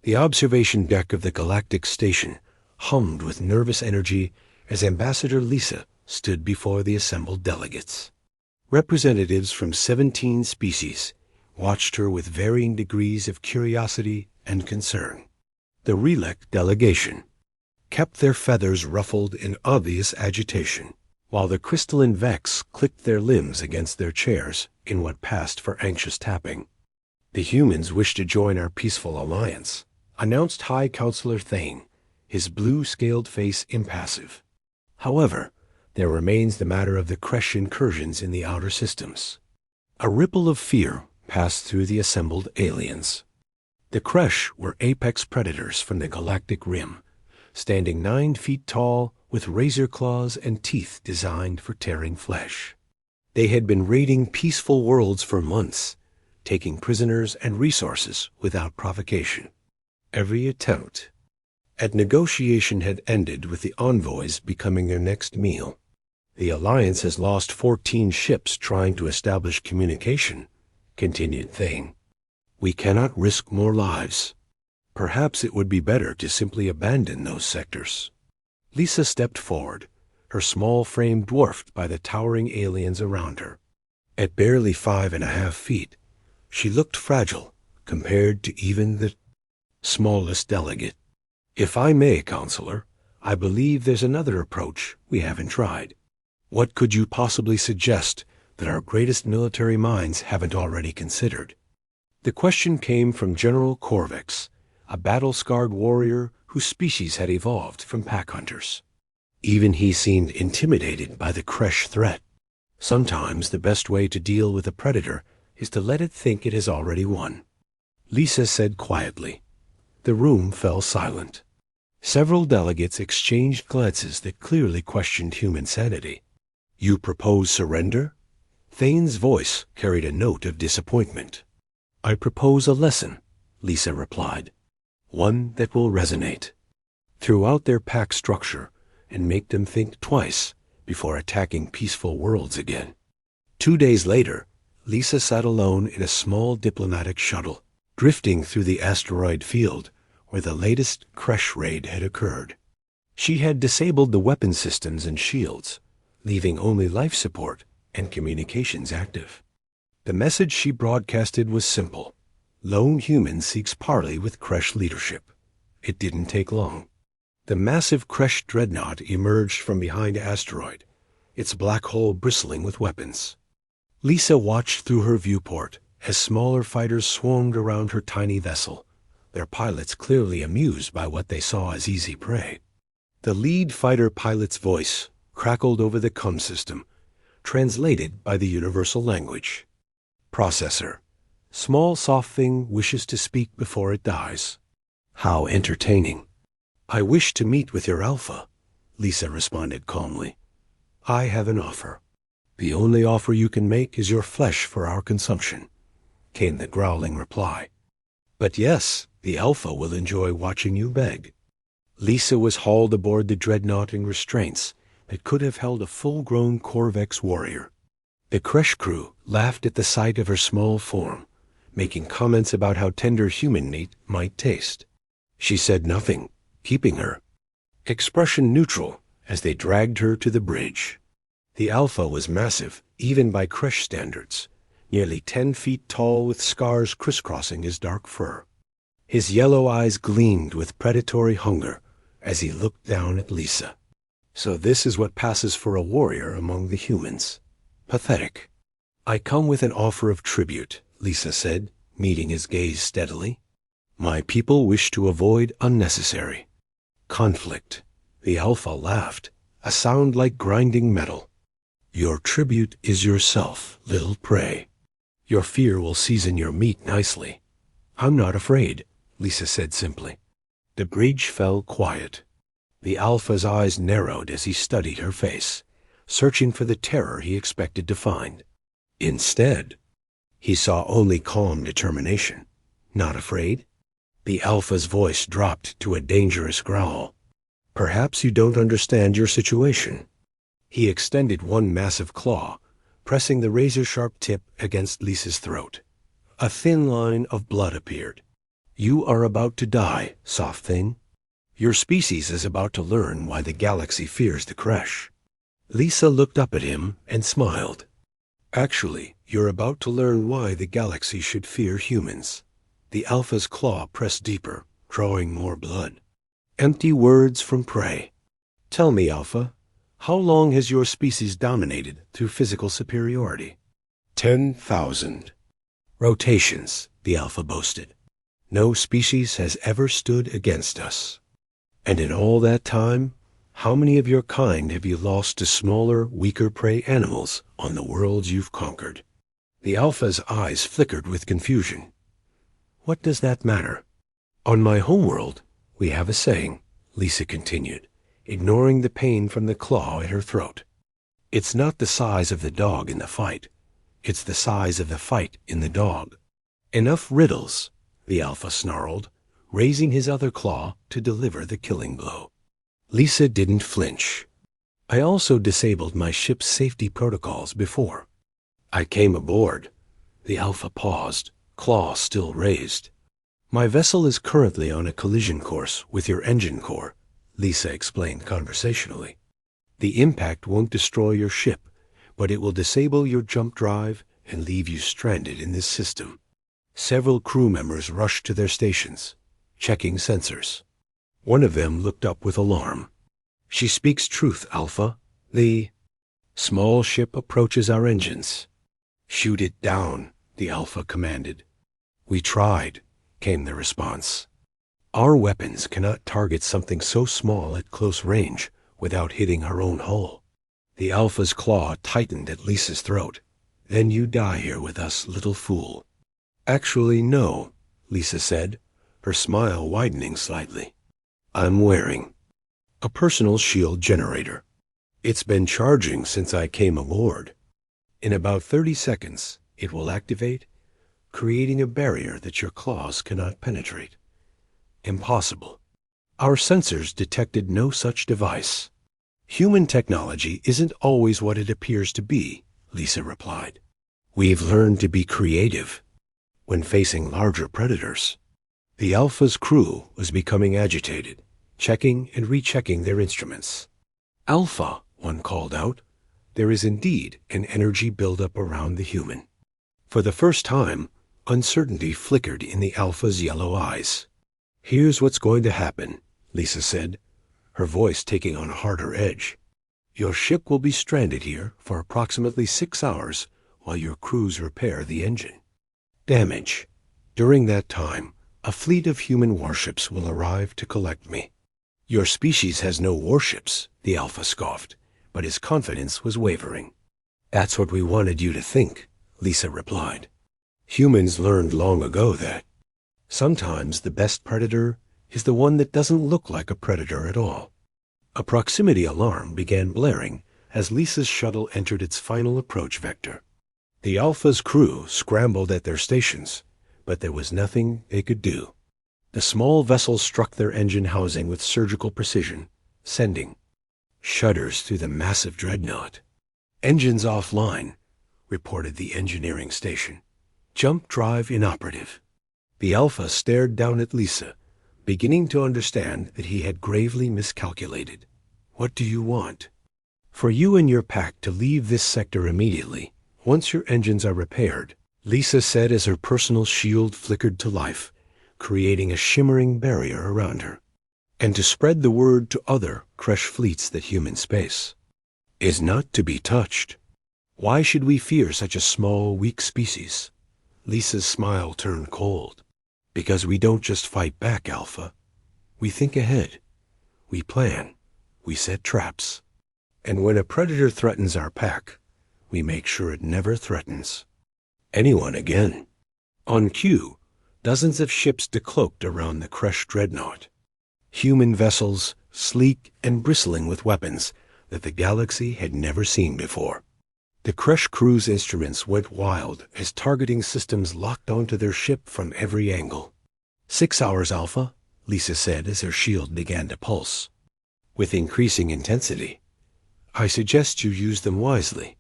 The observation deck of the galactic station hummed with nervous energy as Ambassador Lisa stood before the assembled delegates. Representatives from 17 species watched her with varying degrees of curiosity and concern. The Relec delegation kept their feathers ruffled in obvious agitation, while the crystalline Vex clicked their limbs against their chairs in what passed for anxious tapping. The humans wish to join our peaceful alliance, announced High Counselor Thane, his blue-scaled face impassive. However, there remains the matter of the Kresh incursions in the outer systems. A ripple of fear passed through the assembled aliens. The Kresh were apex predators from the galactic rim, standing 9 feet tall with razor claws and teeth designed for tearing flesh. They had been raiding peaceful worlds for months, taking prisoners and resources without provocation. Every attempt at negotiation had ended with the envoys becoming their next meal. The Alliance has lost 14 ships trying to establish communication, continued Thane. We cannot risk more lives. Perhaps it would be better to simply abandon those sectors. Lisa stepped forward, her small frame dwarfed by the towering aliens around her. At barely 5.5 feet, she looked fragile compared to even the smallest delegate. If I may, Counselor, I believe there's another approach we haven't tried. What could you possibly suggest that our greatest military minds haven't already considered? The question came from General Corvex, a battle-scarred warrior whose species had evolved from pack hunters. Even he seemed intimidated by the Kresh threat. Sometimes the best way to deal with a predator is to let it think it has already won. Lisa said quietly. The room fell silent. Several delegates exchanged glances that clearly questioned human sanity. You propose surrender? Thane's voice carried a note of disappointment. I propose a lesson, Lisa replied. One that will resonate throughout their pack structure and make them think twice before attacking peaceful worlds again. 2 days later, Lisa sat alone in a small diplomatic shuttle, drifting through the asteroid field where the latest Kresh raid had occurred. She had disabled the weapon systems and shields, leaving only life support and communications active. The message she broadcasted was simple. Lone human seeks parley with Kresh leadership. It didn't take long. The massive Kresh dreadnought emerged from behind asteroid, its black hole bristling with weapons. Lisa watched through her viewport as smaller fighters swarmed around her tiny vessel, their pilots clearly amused by what they saw as easy prey. The lead fighter pilot's voice crackled over the comm system, translated by the universal language. Processor. Small soft thing wishes to speak before it dies. How entertaining. I wish to meet with your Alpha, Lisa responded calmly. I have an offer. The only offer you can make is your flesh for our consumption, came the growling reply. But yes, the Alpha will enjoy watching you beg. Lisa was hauled aboard the dreadnought in restraints that could have held a full-grown Corvex warrior. The Kresh crew laughed at the sight of her small form, making comments about how tender human meat might taste. She said nothing, keeping her expression neutral as they dragged her to the bridge. The Alpha was massive, even by Kresh standards, nearly 10 feet tall with scars crisscrossing his dark fur. His yellow eyes gleamed with predatory hunger as he looked down at Lisa. So this is what passes for a warrior among the humans. Pathetic. I come with an offer of tribute, Lisa said, meeting his gaze steadily. My people wish to avoid unnecessary conflict. The Alpha laughed, a sound like grinding metal. Your tribute is yourself, little prey. Your fear will season your meat nicely. I'm not afraid, Lisa said simply. The bridge fell quiet. The Alpha's eyes narrowed as he studied her face, searching for the terror he expected to find. Instead, he saw only calm determination. Not afraid? The Alpha's voice dropped to a dangerous growl. Perhaps you don't understand your situation. He extended one massive claw, pressing the razor-sharp tip against Lisa's throat. A thin line of blood appeared. You are about to die, soft thing. Your species is about to learn why the galaxy fears the Kresh. Lisa looked up at him and smiled. Actually, you're about to learn why the galaxy should fear humans. The Alpha's claw pressed deeper, drawing more blood. Empty words from prey. Tell me, Alpha, how long has your species dominated through physical superiority? 10,000 rotations, the Alpha boasted. No species has ever stood against us. And in all that time, how many of your kind have you lost to smaller, weaker prey animals on the worlds you've conquered? The Alpha's eyes flickered with confusion. What does that matter? On my homeworld, we have a saying, Lisa continued, ignoring the pain from the claw at her throat. It's not the size of the dog in the fight. It's the size of the fight in the dog. Enough riddles, the Alpha snarled, raising his other claw to deliver the killing blow. Lisa didn't flinch. I also disabled my ship's safety protocols before. I came aboard. The Alpha paused, claw still raised. My vessel is currently on a collision course with your engine core, Lisa explained conversationally. The impact won't destroy your ship, but it will disable your jump drive and leave you stranded in this system. Several crew members rushed to their stations, checking sensors. One of them looked up with alarm. She speaks truth, Alpha. The small ship approaches our engines. Shoot it down, the Alpha commanded. We tried, came the response. Our weapons cannot target something so small at close range without hitting her own hull. The Alpha's claw tightened at Lisa's throat. Then you die here with us, little fool. Actually, no, Lisa said, her smile widening slightly. I'm wearing a personal shield generator. It's been charging since I came aboard. In about 30 seconds, it will activate, creating a barrier that your claws cannot penetrate. Impossible. Our sensors detected no such device. Human technology isn't always what it appears to be, Lisa replied. We've learned to be creative when facing larger predators. The Alpha's crew was becoming agitated, checking and rechecking their instruments. Alpha, one called out, there is indeed an energy buildup around the human. For the first time, uncertainty flickered in the Alpha's yellow eyes. Here's what's going to happen, Lisa said, her voice taking on a harder edge. Your ship will be stranded here for approximately 6 hours while your crews repair the engine. Damage. During that time, a fleet of human warships will arrive to collect me. Your species has no warships, the Alpha scoffed, but his confidence was wavering. That's what we wanted you to think, Lisa replied. Humans learned long ago that sometimes the best predator is the one that doesn't look like a predator at all. A proximity alarm began blaring as Lisa's shuttle entered its final approach vector. The Alpha's crew scrambled at their stations, but there was nothing they could do. The small vessel struck their engine housing with surgical precision, sending shudders through the massive dreadnought. Engines offline, reported the engineering station. Jump drive inoperative. The Alpha stared down at Lisa, beginning to understand that he had gravely miscalculated. What do you want? For you and your pack to leave this sector immediately, once your engines are repaired, Lisa said as her personal shield flickered to life, creating a shimmering barrier around her, and to spread the word to other Kresh fleets that human space is not to be touched. Why should we fear such a small, weak species? Lisa's smile turned cold. Because we don't just fight back, Alpha. We think ahead. We plan. We set traps. And when a predator threatens our pack, we make sure it never threatens anyone again. On cue, dozens of ships decloaked around the Kresh dreadnought. Human vessels, sleek and bristling with weapons that the galaxy had never seen before. The Kresh crew's instruments went wild as targeting systems locked onto their ship from every angle. 6 hours, Alpha, Lisa said as her shield began to pulse. With increasing intensity. I suggest you use them wisely.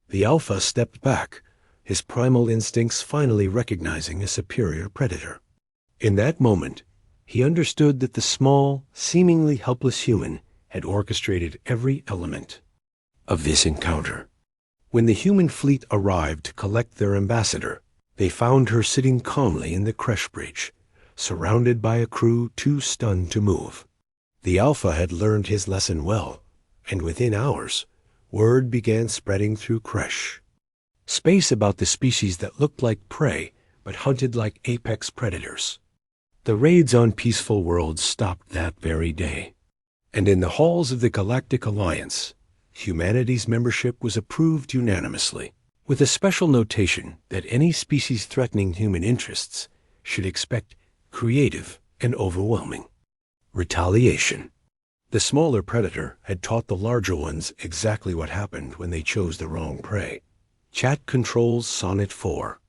The Alpha stepped back, his primal instincts finally recognizing a superior predator. In that moment, he understood that the small, seemingly helpless human had orchestrated every element of this encounter. When the human fleet arrived to collect their ambassador, they found her sitting calmly in the creche bridge, surrounded by a crew too stunned to move. The Alpha had learned his lesson well, and within hours, word began spreading through creche space about the species that looked like prey but hunted like apex predators. The raids on peaceful worlds stopped that very day, and in the halls of the Galactic Alliance, humanity's membership was approved unanimously, with a special notation that any species threatening human interests should expect creative and overwhelming retaliation. The smaller predator had taught the larger ones exactly what happened when they chose the wrong prey. Chat controls Sonnet 4.